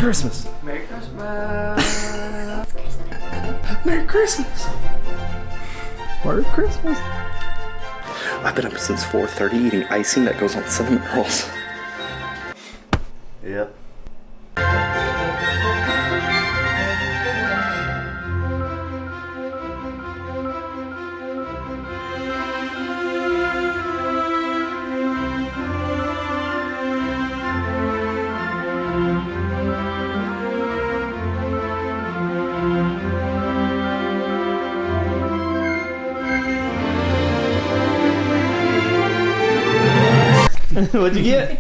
Christmas. Merry Christmas. Merry Christmas. Merry Christmas. I've been up since 4:30 eating icing that goes on cinnamon rolls. Yep. What'd you get?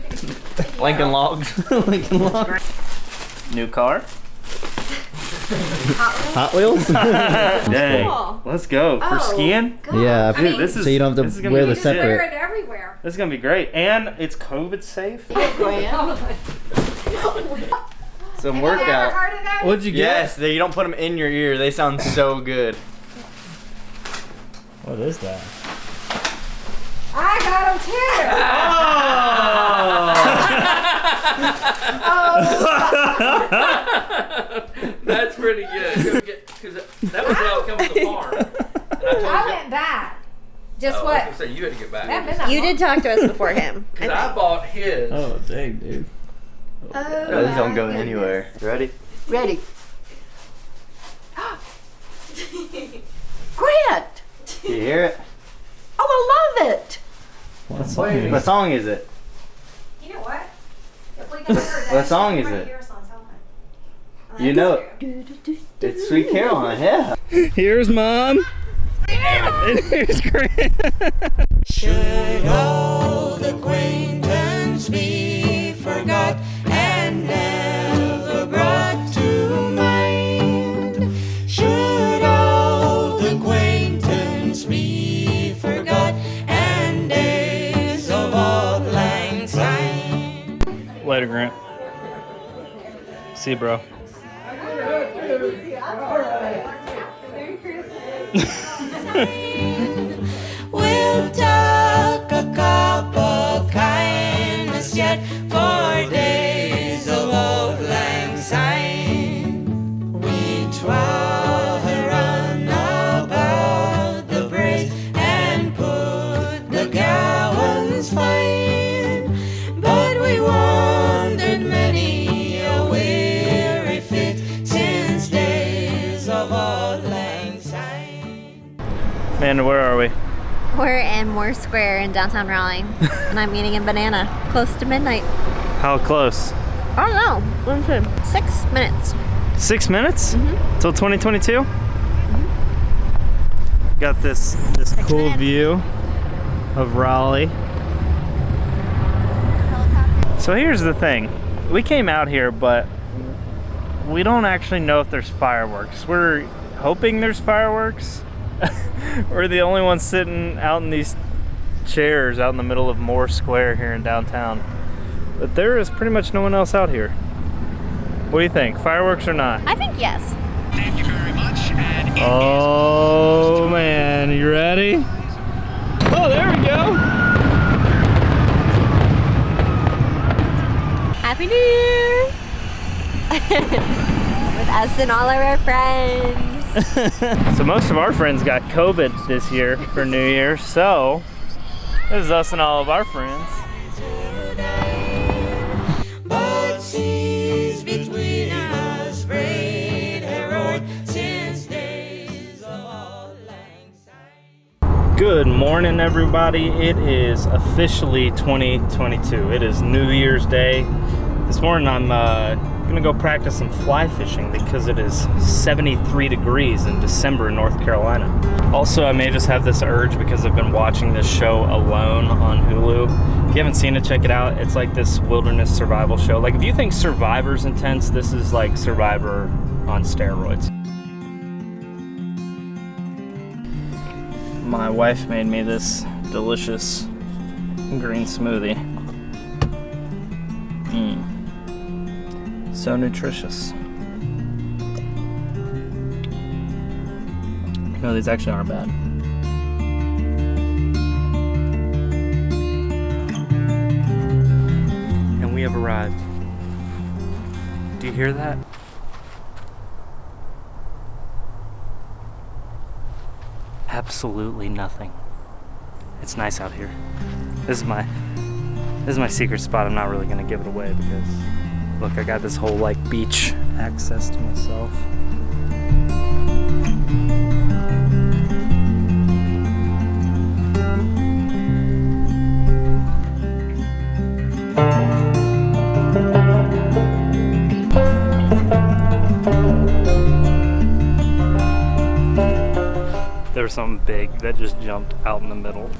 Lincoln Logs. Lincoln Logs. New car. Hot Wheels? Dang. Cool. Let's go. For skiing? God. Yeah, I mean, This is, so you don't have this is to gonna wear be the Wear separate. it everywhere. This is gonna be great. And it's COVID safe. Some workout. Heard of those? What'd you get? Yes, you don't put them in your ear. They sound so good. What is that? I got them too. That's pretty good. Because that was how it comes to the farm. And I told I you. went back. Just Oh, I was what? gonna say you had to get That back. been that You long? did talk to us before him. Because I bought his. Oh, dang, dude. Oh, Those don't go my anywhere. You ready? Ready. Grant! Do you hear it? Oh, I love it! What song is What song is it? You know what? If we got heard that, What song she is might it? hear us on telephone. You know it. It's Sweet Caroline, yeah. Here's Mom. And here's Grant. Should old acquaintance be forgot and never brought to mind? Should old acquaintance be forgot and days of old lang syne? Later, Grant. See you, bro. We'll talk a cup of kindness yet for days of old lang syne. We twa run about the braes and put the gowans fine, but we wandered many a weary fit since days of old lang syne. Amanda, where are we? We're in Moore Square in downtown Raleigh, and I'm eating a banana close to midnight. How close? I don't know. Let me see. 6 minutes. 6 minutes? Till 2022? Got this cool minutes. view of Raleigh. So here's the thing. We came out here, but we don't actually know if there's fireworks. We're hoping there's fireworks. We're the only ones sitting out in these chairs out in the middle of Moore Square here in downtown. But there is pretty much no one else out here. What do you think? Fireworks or not? I think yes. Thank you very much. And Oh man, you ready? Oh, there we go. Happy New Year! With us and all of our friends. So most of our friends got COVID this year for New Year, so this is us and all of our friends. but seas between us braid her road since days of old lang syne. Good morning, everybody. It is officially 2022. It is New Year's Day. This morning I'm gonna go practice some fly fishing because it is 73 degrees in December in North Carolina. Also, I may just have this urge because I've been watching this show Alone on Hulu. If you haven't seen it, check it out. It's like this wilderness survival show. Like if you think Survivor's intense, this is like Survivor on steroids. My wife made me this delicious green smoothie. So nutritious. No, these actually aren't bad. And we have arrived. Do you hear that? Absolutely nothing. It's nice out here. This is my secret spot. I'm not really gonna give it away because look, I got this whole like beach access to myself. There was something big that just jumped out in the middle.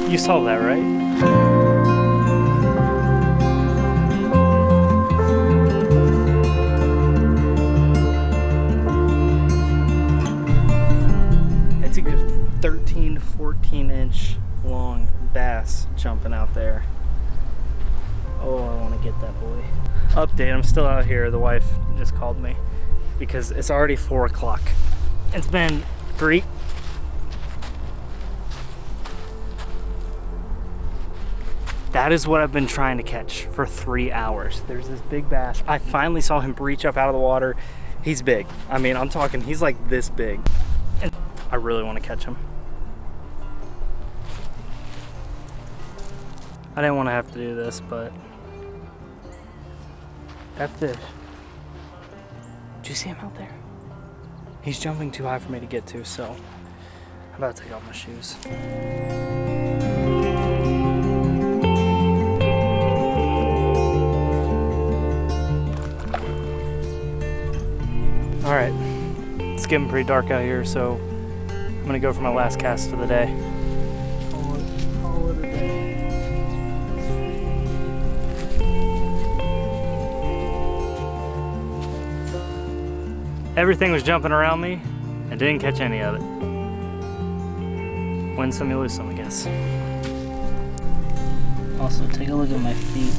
You saw that, right? It's a good 13 to 14 inch long bass jumping out there. Oh, I want to get that boy. Update, I'm still out here. The wife just called me because it's already 4 o'clock. It's been 3. That is what I've been trying to catch for 3 hours. There's this big bass. I finally saw him breach up out of the water. He's big. I mean, I'm talking, he's like this big. And I really want to catch him. I didn't want to have to do this, but that fish. Did you see him out there? He's jumping too high for me to get to, so I'm about to take off my shoes. All right, it's getting pretty dark out here, so I'm gonna go for my last cast of the day. Call it a day. Everything was jumping around me and didn't catch any of it. Win some, you lose some, I guess. Also, take a look at my feet.